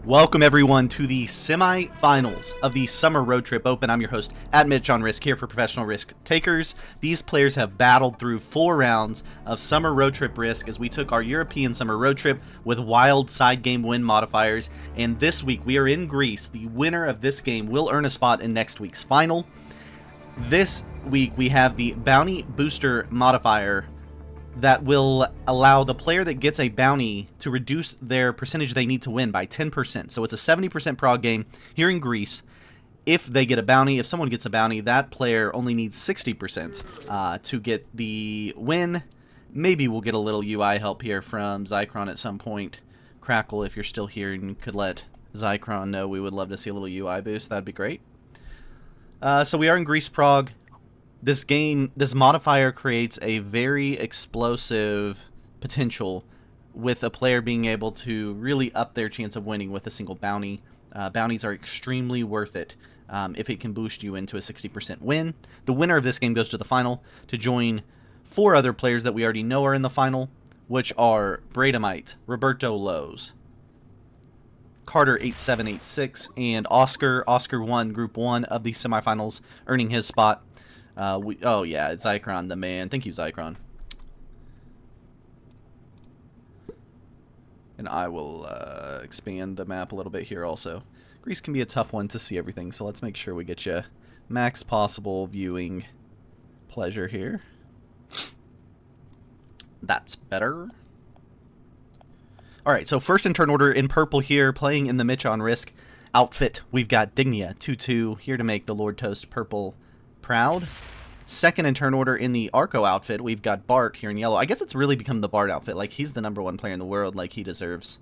Welcome everyone to the semifinals of the Summer Road Trip Open. I'm your host at Mitch on Risk here for Professional Risk Takers. These players have battled through 4 rounds of Summer Road Trip Risk as we took our European Summer Road Trip with wild side game win modifiers. And this week we are in Greece. The winner of this game will earn a spot in next week's final. This week we have the bounty booster modifier that will allow the player that gets a bounty to reduce their percentage they need to win by 10%. So it's a 70% prog game here in Greece. If they get a bounty, if someone gets a bounty, that player only needs 60% to get the win. Maybe we'll get a little UI help here from Zycron at some point. Crackle, if you're still here and could let Zycron know, we would love to see a little UI boost. That'd be great. So we are in Greece prog. This modifier creates a very explosive potential with a player being able to really up their chance of winning with a single bounty. Bounties are extremely worth it if it can boost you into a 60% win. The winner of this game goes to the final to join 4 other players that we already know are in the final, which are Bradamite, Roberto Lowe's, Carter8786, and Oscar. Oscar won Group 1 of the semifinals, earning his spot. Oh yeah, Zycron the man. Thank you, Zycron. And I will expand the map a little bit here also. Greece can be a tough one to see everything, so let's make sure we get you max possible viewing pleasure here. That's better. Alright, so first in turn order in purple here, playing in the Mitch on Risk outfit, we've got Dignia 2-2 here to make the Lord Toast purple proud. Second in turn order in the Arco outfit, we've got Bart here in yellow. I guess it's really become the Bart outfit. Like, he's the #1 player in the world, like he deserves.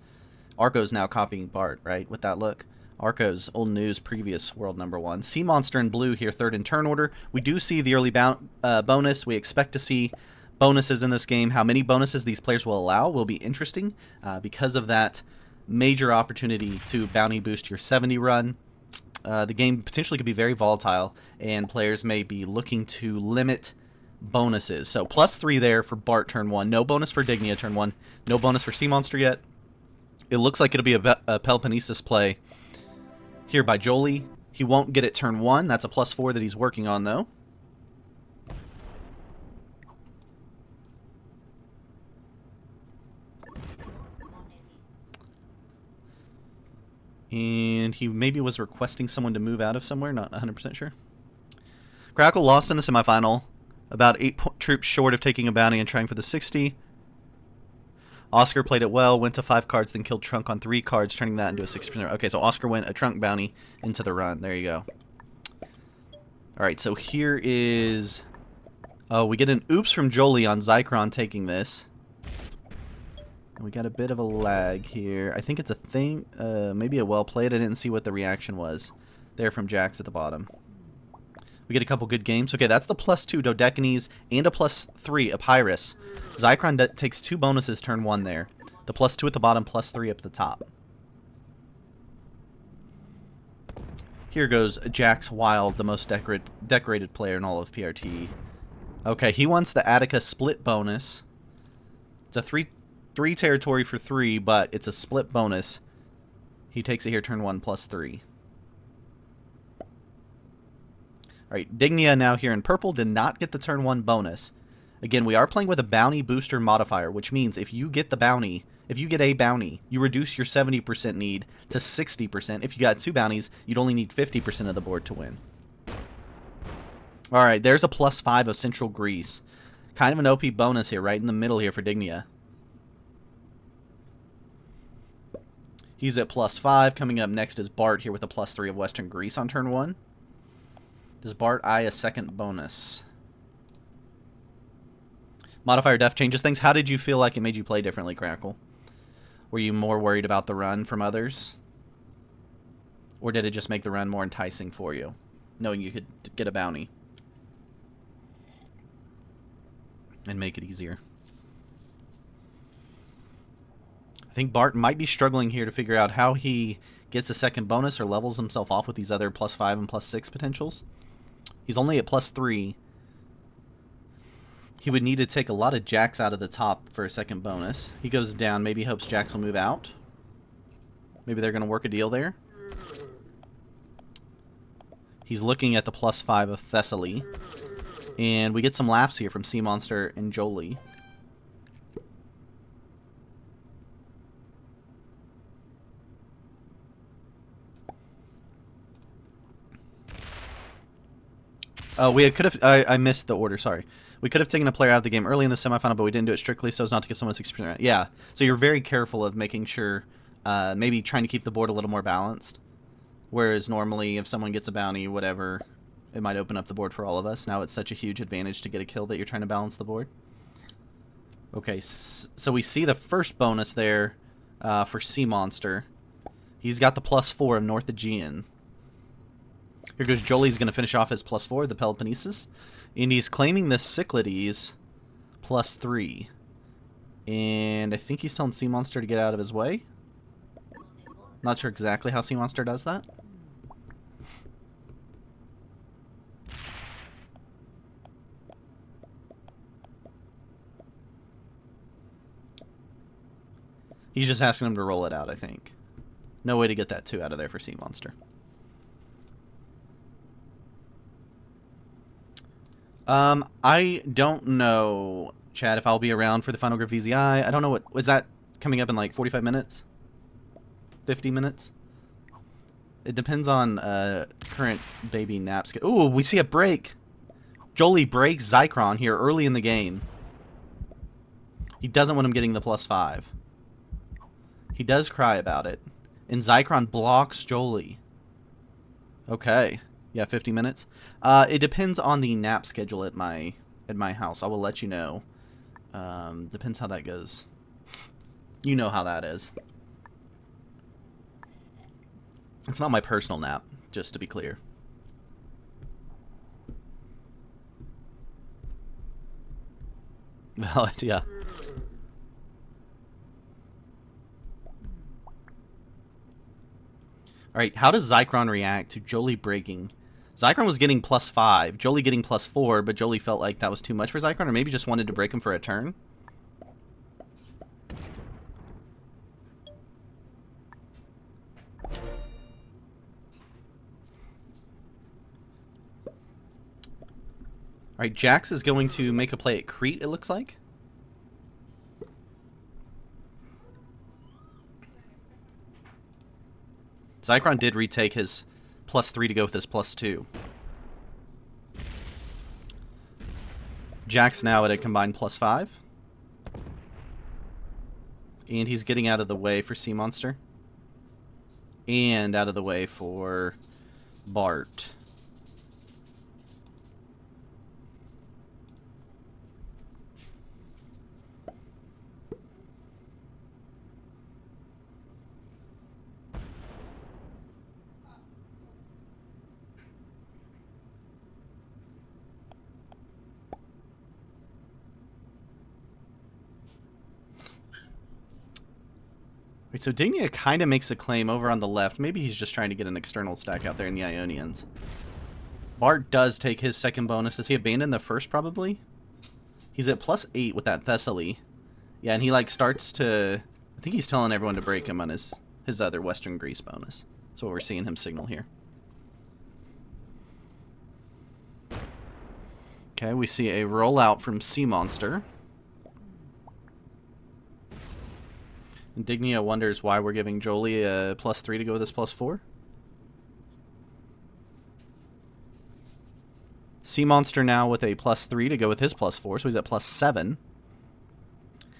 Arco's now copying Bart, right, with that look. Arco's old news, previous world #1. Sea Monster in blue here, third in turn order. We do see the early bonus. We expect to see bonuses in this game. How many bonuses these players will allow will be interesting because of that major opportunity to bounty boost your 70 run. The game potentially could be very volatile, and players may be looking to limit bonuses. So +3 there for Bart turn 1. No bonus for Dignia turn 1. No bonus for Sea Monster yet. It looks like it'll be a Peloponnesus play here by Jolie. He won't get it turn 1. That's a +4 that he's working on, though. And he maybe was requesting someone to move out of somewhere, not 100% sure. Crackle lost in the semifinal, about 8 troops short of taking a bounty and trying for the 60. Oscar played it well, went to 5 cards, then killed Trunk on 3 cards, turning that into a 60%. Okay, so Oscar went a Trunk bounty into the run. There you go. Alright, so here is... Oh, we get an oops from Jolie on Zycron taking this. We got a bit of a lag here. I think it's a thing. Maybe a well played. I didn't see what the reaction was there from Jax at the bottom. We get a couple good games. Okay, that's the +2 Dodecanese and a +3 Epirus. Zycron takes 2 bonuses turn 1 there. The +2 at the bottom, +3 up at the top. Here goes Jax Wild, the most decorated player in all of PRT. Okay, he wants the Attica split bonus. It's a 3 territory for 3, but it's a split bonus. He takes it here turn 1 +3. Alright, Dignia now here in purple did not get the turn 1 bonus. Again, we are playing with a bounty booster modifier, which means if you get a bounty, you reduce your 70% need to 60%. If you got 2 bounties, you'd only need 50% of the board to win. Alright, there's a +5 of Central Greece. Kind of an OP bonus here, right in the middle here for Dignia. He's at +5. Coming up next is Bart here with a +3 of Western Greece on turn 1. Does Bart eye a second bonus? Modifier def changes things. How did you feel like it made you play differently, Crackle? Were you more worried about the run from others? Or did it just make the run more enticing for you, knowing you could get a bounty and make it easier? I think Bart might be struggling here to figure out how he gets a second bonus or levels himself off with these other +5 and +6 potentials. He's only at +3. He would need to take a lot of jacks out of the top for a second bonus. He goes down, maybe hopes jacks will move out. Maybe they're going to work a deal there. He's looking at the +5 of Thessaly. And we get some laughs here from Sea Monster and Jolie. Oh, we could have... I missed the order, sorry. We could have taken a player out of the game early in the semifinal, but we didn't do it strictly so as not to give someone 60%. Yeah, so you're very careful of making sure, maybe trying to keep the board a little more balanced. Whereas normally, if someone gets a bounty, whatever, it might open up the board for all of us. Now it's such a huge advantage to get a kill that you're trying to balance the board. Okay, so we see the first bonus there for Sea Monster. He's got the +4 of North Aegean. Here goes Jolie's going to finish off his +4, the Peloponnesus. And he's claiming the Cyclades +3. And I think he's telling Sea Monster to get out of his way. Not sure exactly how Sea Monster does that. He's just asking him to roll it out, I think. No way to get that 2 out of there for Sea Monster. I don't know, Chad, if I'll be around for the final Group VZI. I don't know what... Was that coming up in like 45 minutes? 50 minutes? It depends on current baby nap schedule. Ooh, we see a break. Jolie breaks Zycron here early in the game. He doesn't want him getting the +5. He does cry about it. And Zycron blocks Jolie. Okay. Yeah, 50 minutes. It depends on the nap schedule at my house. I will let you know. Depends how that goes. You know how that is. It's not my personal nap, just to be clear. Valid, yeah. Alright, how does Zycron react to Jolie breaking? Zycron was getting +5, Jolie getting +4, but Jolie felt like that was too much for Zycron, or maybe just wanted to break him for a turn. Alright, Jax is going to make a play at Crete, it looks like. Zycron did retake his +3 to go with his +2. Jax now at a combined +5. And he's getting out of the way for Sea Monster. And out of the way for Bart. Wait, so Dignia kind of makes a claim over on the left. Maybe he's just trying to get an external stack out there in the Ionians. Bart does take his second bonus. Does he abandon the first, probably? He's at +8 with that Thessaly. Yeah, and he, like, starts to... I think he's telling everyone to break him on his other Western Greece bonus. That's what we're seeing him signal here. Okay, we see a rollout from Sea Monster. Indignia wonders why we're giving Jolie a +3 to go with his +4. Sea Monster now with a +3 to go with his +4, so he's at +7.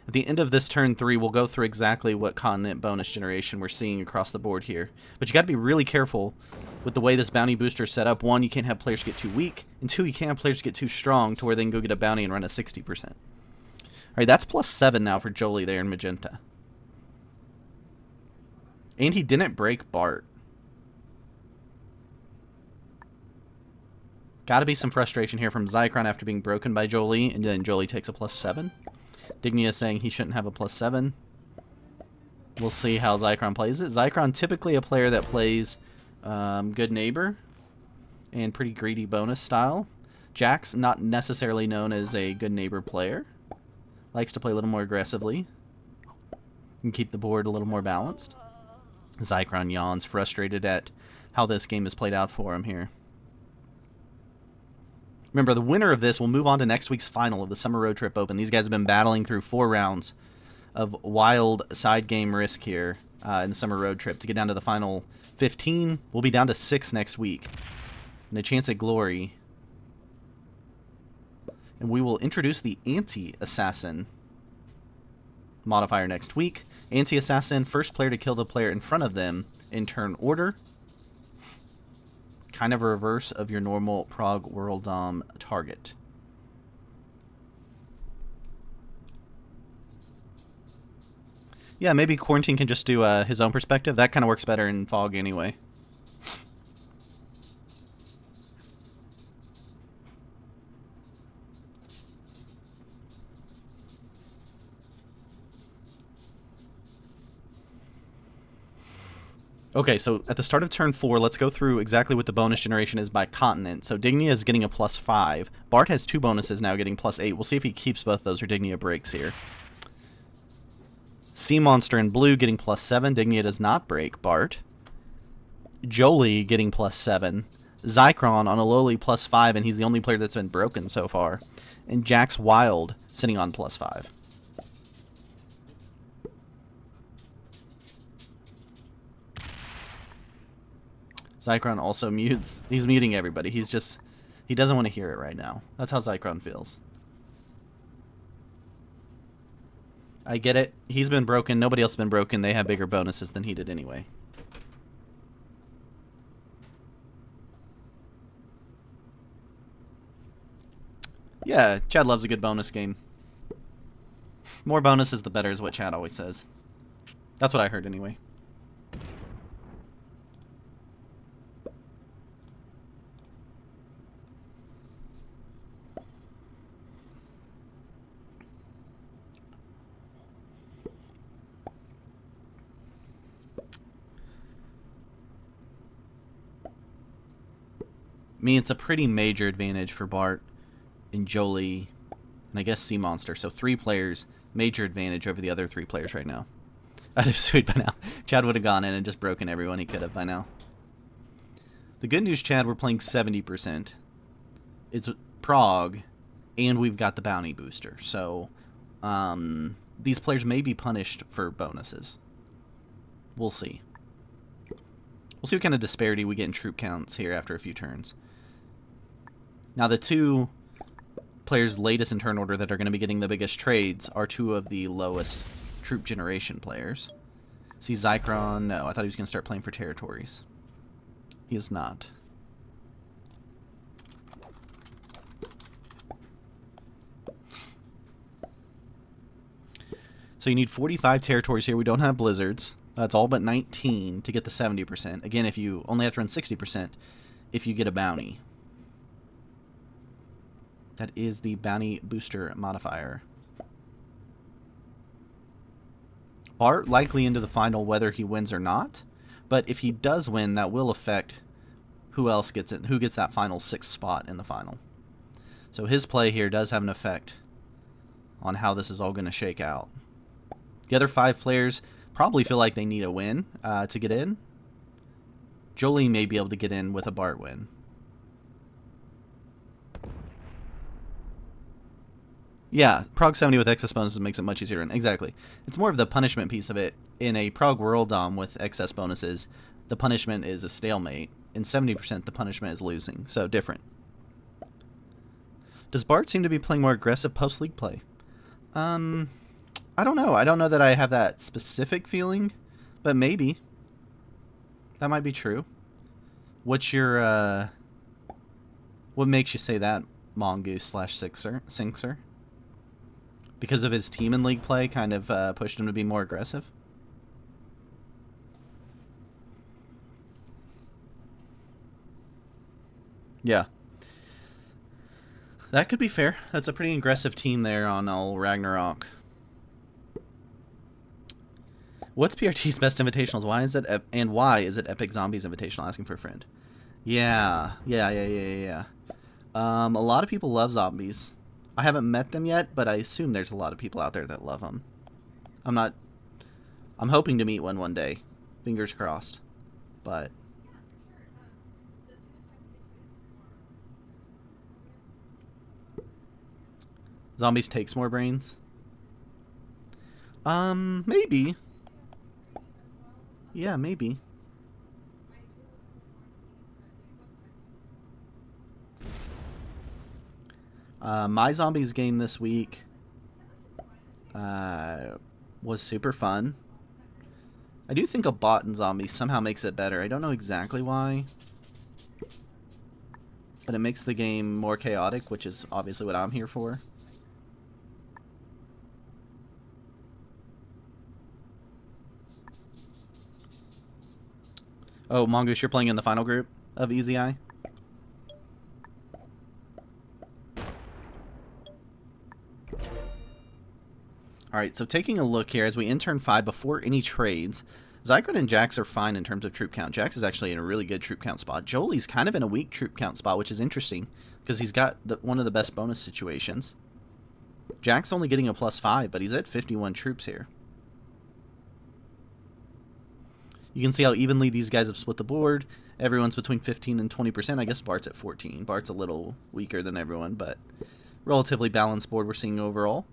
At the end of this turn 3, we'll go through exactly what continent bonus generation we're seeing across the board here. But you got to be really careful with the way this bounty booster is set up. 1, you can't have players get too weak, and 2, you can't have players get too strong to where they can go get a bounty and run a 60%. Alright, that's +7 now for Jolie there in Magenta. And he didn't break Bart. Gotta be some frustration here from Zycron after being broken by Jolie, and then Jolie takes a +7. Dignia saying he shouldn't have a +7. We'll see how Zycron plays it. Zycron typically a player that plays good neighbor and pretty greedy bonus style. Jax, not necessarily known as a good neighbor player. Likes to play a little more aggressively and keep the board a little more balanced. Zycron yawns, frustrated at how this game has played out for him here. Remember, the winner of this will move on to next week's final of the Summer Road Trip Open. These guys have been battling through 4 rounds of wild side game risk here in the Summer Road Trip to get down to the final 15. We'll be down to 6 next week. And a chance at glory. And we will introduce the Anti-Assassin modifier next week. Anti-Assassin, first player to kill the player in front of them in turn order. Kind of a reverse of your normal Prague World Dom target. Yeah, maybe Quarantine can just do his own perspective. That kind of works better in Fog anyway. Okay, so at the start of turn 4, let's go through exactly what the bonus generation is by continent. So Dignia is getting a +5. Bart has 2 bonuses now, getting +8. We'll see if he keeps both those or Dignia breaks here. Sea Monster in blue getting +7. Dignia does not break. Bart. Jolie getting +7. Zycron on a lowly +5, and he's the only player that's been broken so far. And Jax Wild sitting on +5. Zycron also mutes. He's muting everybody. He doesn't want to hear it right now. That's how Zycron feels. I get it. He's been broken. Nobody else has been broken. They have bigger bonuses than he did anyway. Yeah, Chad loves a good bonus game. More bonuses, the better is what Chad always says. That's what I heard anyway. I mean, it's a pretty major advantage for Bart and Jolie, and I guess Sea Monster. So 3 players, major advantage over the other 3 players right now. I'd have sweet by now. Chad would have gone in and just broken everyone he could have by now. The good news, Chad, we're playing 70%. It's Prague, and we've got the bounty booster. So these players may be punished for bonuses. We'll see. We'll see what kind of disparity we get in troop counts here after a few turns. Now, the 2 players latest in turn order that are going to be getting the biggest trades are 2 of the lowest troop generation players. See, Zycron, no, I thought he was going to start playing for territories. He is not. So you need 45 territories here. We don't have blizzards. That's all but 19 to get the 70%. Again, if you only have to run 60% if you get a bounty. That is the bounty booster modifier. Bart likely into the final whether he wins or not. But if he does win, that will affect who else gets it, who gets that final 6th spot in the final. So his play here does have an effect on how this is all going to shake out. The other 5 players probably feel like they need a win to get in. Jolie may be able to get in with a Bart win. Yeah, Prague 70 with excess bonuses makes it much easier to run. Exactly. It's more of the punishment piece of it. In a Prague World Dom with excess bonuses, the punishment is a stalemate. In 70%, the punishment is losing. So, different. Does Bart seem to be playing more aggressive post-league play? I don't know. I don't know that I have that specific feeling, but maybe. That might be true. What's your, what makes you say that, Mongoose/Singser? Because of his team in league play kind of pushed him to be more aggressive? Yeah. That could be fair. That's a pretty aggressive team there on all Ragnarok. What's PRT's best invitationals? Why is it and why is it Epic Zombies Invitational? Asking for a friend. Yeah. A lot of people love zombies. I haven't met them yet, but I assume there's a lot of people out there that love them. I'm hoping to meet one day. Fingers crossed. But zombies takes more brains. Maybe. Yeah, maybe. My zombies game this week was super fun. I do think a bot in zombies somehow makes it better. I don't know exactly why, but it makes the game more chaotic, which is obviously what I'm here for. Oh, Mongoose, you're playing in the final group of Easy Eye? Alright, so taking a look here as we enter turn 5 before any trades, Zycron and Jax are fine in terms of troop count. Jax is actually in a really good troop count spot. Jolie's kind of in a weak troop count spot, which is interesting because he's got one of the best bonus situations. Jack's only getting a +5, but he's at 51 troops here. You can see how evenly these guys have split the board. Everyone's between 15 and 20%. I guess Bart's at 14. Bart's a little weaker than everyone, but relatively balanced board we're seeing overall.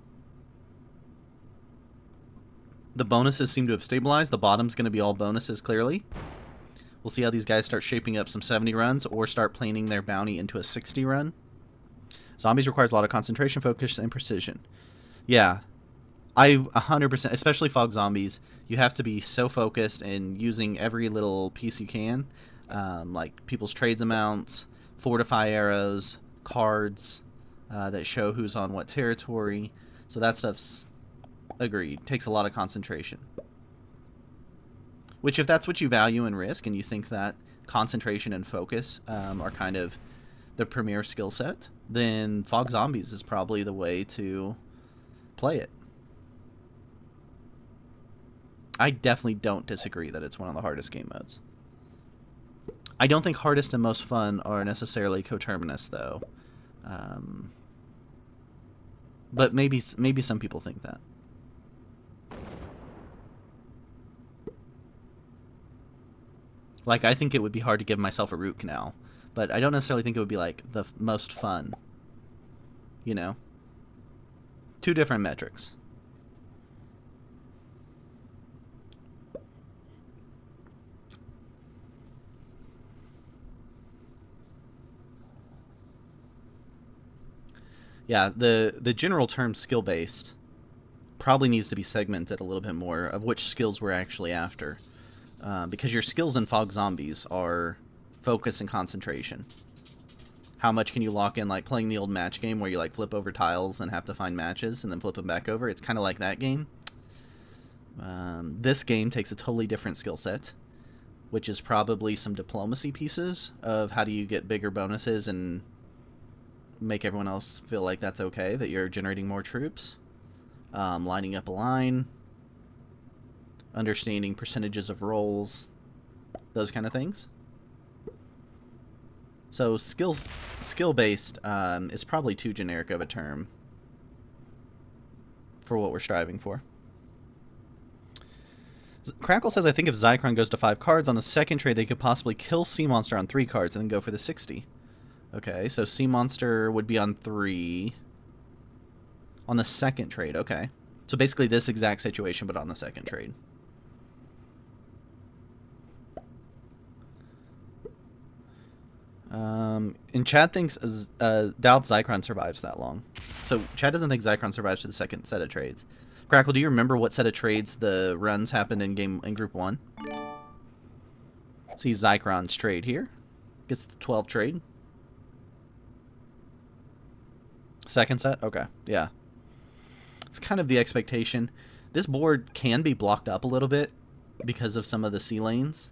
The bonuses seem to have stabilized. The bottom's going to be all bonuses, clearly. We'll see how these guys start shaping up some 70 runs or start planning their bounty into a 60 run. Zombies requires a lot of concentration, focus, and precision. Yeah, I 100%, especially fog zombies, you have to be so focused and using every little piece you can, like people's trades amounts, fortify arrows, cards that show who's on what territory. So that stuff's agreed. Takes a lot of concentration. Which, if that's what you value in Risk, and you think that concentration and focus are kind of the premier skill set, then Fog Zombies is probably the way to play it. I definitely don't disagree that it's one of the hardest game modes. I don't think hardest and most fun are necessarily coterminous, though. But maybe some people think that. Like, I think it would be hard to give myself a root canal, but I don't necessarily think it would be, like, the most fun. You know? Two different metrics. Yeah, the general term skill-based probably needs to be segmented a little bit more of which skills we're actually after. Because your skills in Fog Zombies are focus and concentration. How much can you lock in, like playing the old match game where you like flip over tiles and have to find matches and then flip them back over? It's kind of like that game. This game takes a totally different skill set, which is probably some diplomacy pieces of how do you get bigger bonuses and make everyone else feel like that's okay, that you're generating more troops. Lining up a line. Understanding percentages of rolls, those kind of things. So skill-based is probably too generic of a term for what we're striving for. Crackle says, I think if Zycron goes to 5 cards on the second trade, they could possibly kill Sea Monster on 3 cards and then go for the 60. Okay, so Sea Monster would be on 3 on the second trade. Okay, so basically this exact situation, but on the second trade. And Chad thinks doubts Zycron survives that long. So Chad doesn't think Zycron survives to the second set of trades. Crackle, do you remember what set of trades the runs happened in Group 1? See Zycron's trade here. Gets the 12 trade. Second set? Okay, yeah. It's kind of the expectation. This board can be blocked up a little bit because of some of the sea lanes.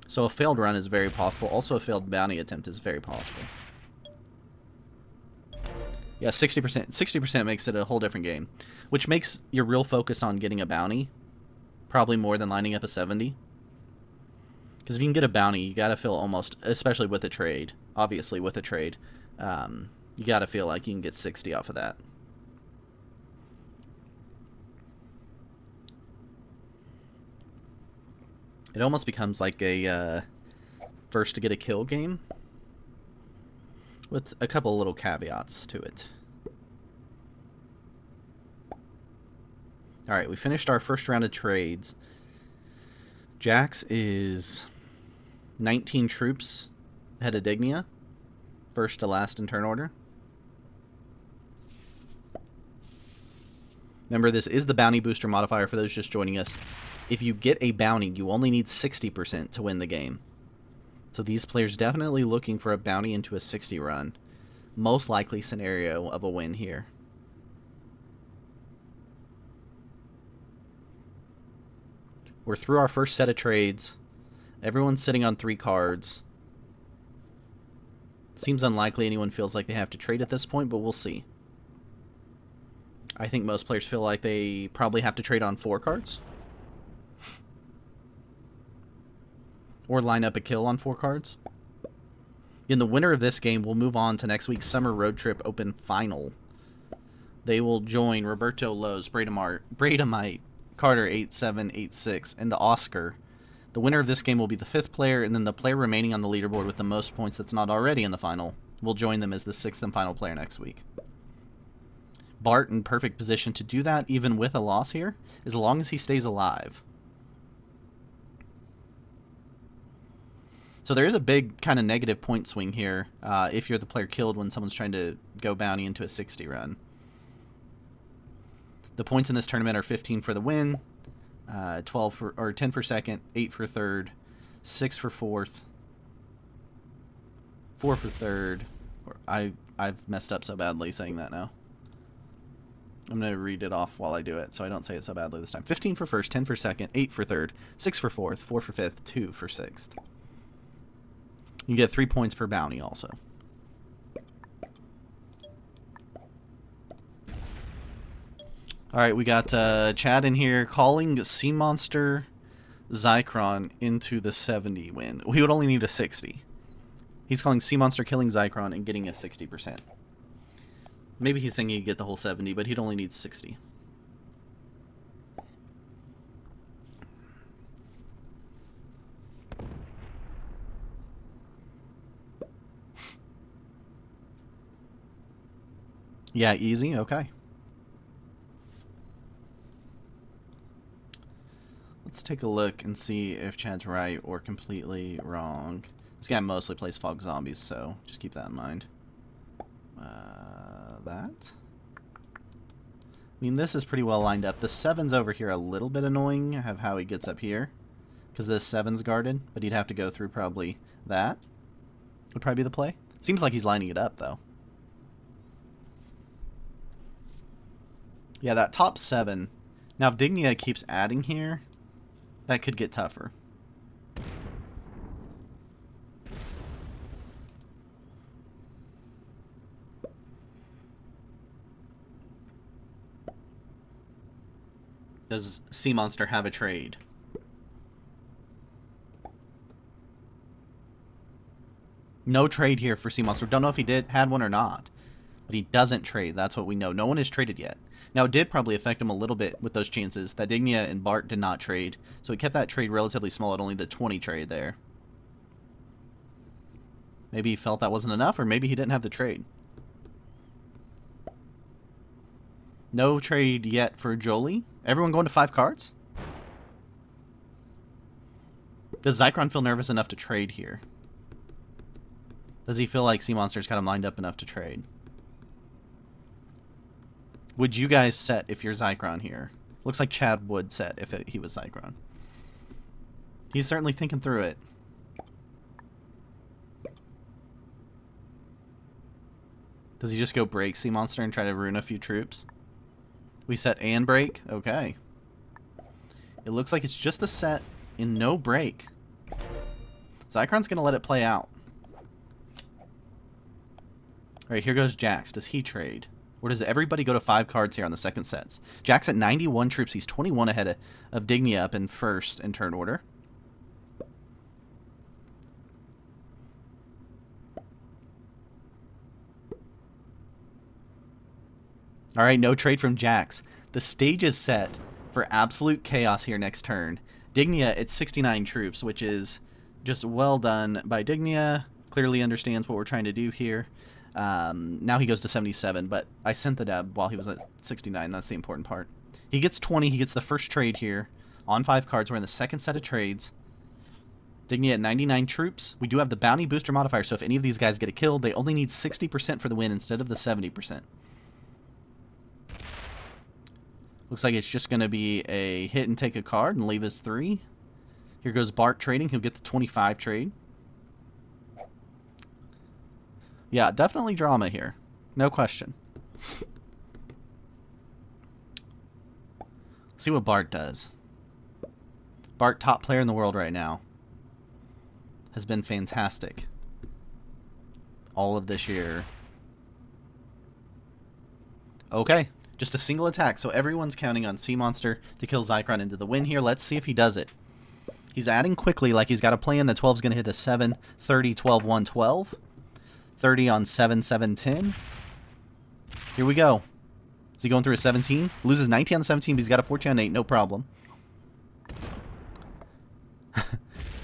So a failed run is very possible. Also a failed bounty attempt is very possible. Yeah, 60%. 60% makes it a whole different game. Which makes your real focus on getting a bounty probably more than lining up a 70. Because if you can get a bounty, you gotta feel almost, especially with a trade, obviously with a trade, you gotta feel like you can get 60 off of that. It almost becomes like a first to get a kill game, with a couple little caveats to it. Alright, we finished our first round of trades. Jax is 19 troops ahead of Dignia, first to last in turn order. Remember, this is the bounty booster modifier for those just joining us. If you get a bounty, you only need 60% to win the game. So these players definitely looking for a bounty into a 60 run. Most likely scenario of a win here. We're through our first set of trades. Everyone's sitting on 3 cards. Seems unlikely anyone feels like they have to trade at this point, but we'll see. I think most players feel like they probably have to trade on 4 cards. Or line up a kill on 4 cards. In the winner of this game will move on to next week's Summer Road Trip Open Final. They will join Roberto Lowe's, Bradamite, Carter 8786, and Oscar. The winner of this game will be the 5th player, and then the player remaining on the leaderboard with the most points that's not already in the final will join them as the 6th and final player next week. Bart in perfect position to do that, even with a loss here, as long as he stays alive. So there is a big kind of negative point swing here if you're the player killed when someone's trying to go bounty into a 60 run. The points in this tournament are 15 for the win, 12 for, or 10 for second, 8 for third, 6 for fourth, 4 for third. I've messed up so badly saying that now. I'm going to read it off while I do it so I don't say it so badly this time. 15 for first, 10 for second, 8 for third, 6 for fourth, 4 for fifth, 2 for sixth. You get 3 points per bounty also. Alright, we got Chad in here calling Sea Monster Zycron into the 70 win. We would only need a 60. He's calling Sea Monster killing Zycron and getting a 60%. Maybe he's saying he'd get the whole 70, but he'd only need 60. Yeah, easy, okay. Let's take a look and see if Chad's right or completely wrong. This guy mostly plays Fog Zombies, so just keep that in mind. That. I mean, this is pretty well lined up. The 7's over here a little bit annoying, have how he gets up here. Because this 7's guarded, but he'd have to go through probably that. Would probably be the play. Seems like he's lining it up, though. Yeah, that top 7. Now, if Dignia keeps adding here, that could get tougher. Does Sea Monster have a trade? No trade here for Sea Monster. Don't know if he had one or not. But he doesn't trade. That's what we know. No one has traded yet. Now, it did probably affect him a little bit with those chances. That Dignia and Bart did not trade. So he kept that trade relatively small at only the 20 trade there. Maybe he felt that wasn't enough, or maybe he didn't have the trade. No trade yet for Jolie. Everyone going to 5 cards? Does Zycron feel nervous enough to trade here? Does he feel like Sea Monster's got him lined up enough to trade? Would you guys set if you're Zycron here? Looks like Chad would set if he was Zycron. He's certainly thinking through it. Does he just go break Sea Monster and try to ruin a few troops? We set and break? Okay. It looks like it's just the set in no break. Zycron's going to let it play out. Alright, here goes Jax. Does he trade? Or does everybody go to 5 cards here on the second sets? Jax at 91 troops. He's 21 ahead of Dignia up in first in turn order. Alright, no trade from Jax. The stage is set for absolute chaos here next turn. Dignia at 69 troops, which is just well done by Dignia. Clearly understands what we're trying to do here. Now he goes to 77, but I sent the deb while he was at 69. That's the important part. He gets 20. He gets the first trade here on 5 cards. We're in the second set of trades. Dignia at 99 troops. We do have the bounty booster modifier, so if any of these guys get killed, they only need 60% for the win instead of the 70%. Looks like it's just going to be a hit and take a card and leave his 3. Here goes Bart trading. He'll get the 25 trade. Yeah, definitely drama here. No question. See what Bart does. Bart, top player in the world right now. Has been fantastic. All of this year. Okay. Just a single attack. So everyone's counting on Sea Monster to kill Zycron into the win here. Let's see if he does it. He's adding quickly like he's got a plan. The 12's going to hit a 7, 30, 12, 1, 12. 30 on 7, 7, 10. Here we go. Is he going through a 17? Loses 19 on 17, but he's got a 14 on 8. No problem.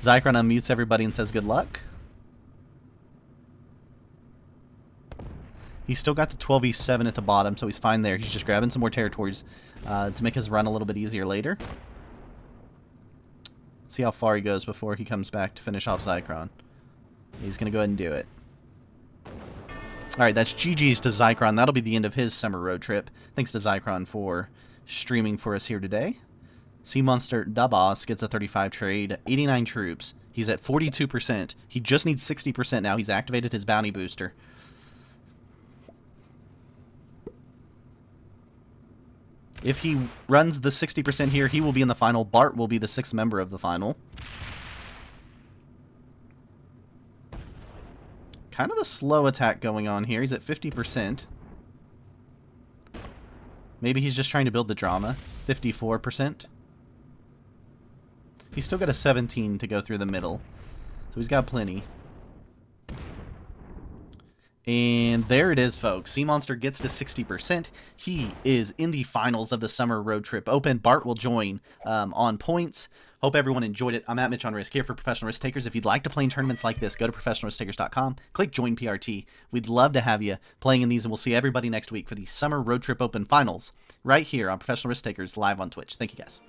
Zycron unmutes everybody and says good luck. He's still got the 12E7 at the bottom, so he's fine there. He's just grabbing some more territories to make his run a little bit easier later. See how far he goes before he comes back to finish off Zycron. He's going to go ahead and do it. Alright, that's GG's to Zycron. That'll be the end of his summer road trip. Thanks to Zycron for streaming for us here today. Sea Monster Dabos gets a 35 trade, 89 troops. He's at 42%. He just needs 60% now. He's activated his bounty booster. If he runs the 60% here, he will be in the final. Bart will be the 6th member of the final. Kind of a slow attack going on here. He's at 50%. Maybe he's just trying to build the drama. 54%. He's still got a 17 to go through the middle. So he's got plenty. And there it is, folks. Sea Monster gets to 60%. He is in the finals of the Summer Road Trip Open. Bart will join on points. Hope everyone enjoyed it. I'm at Mitch on Risk here for Professional Risk Takers. If you'd like to play in tournaments like this, go to professionalrisktakers.com. Click Join PRT. We'd love to have you playing in these, and we'll see everybody next week for the Summer Road Trip Open Finals right here on Professional Risk Takers live on Twitch. Thank you, guys.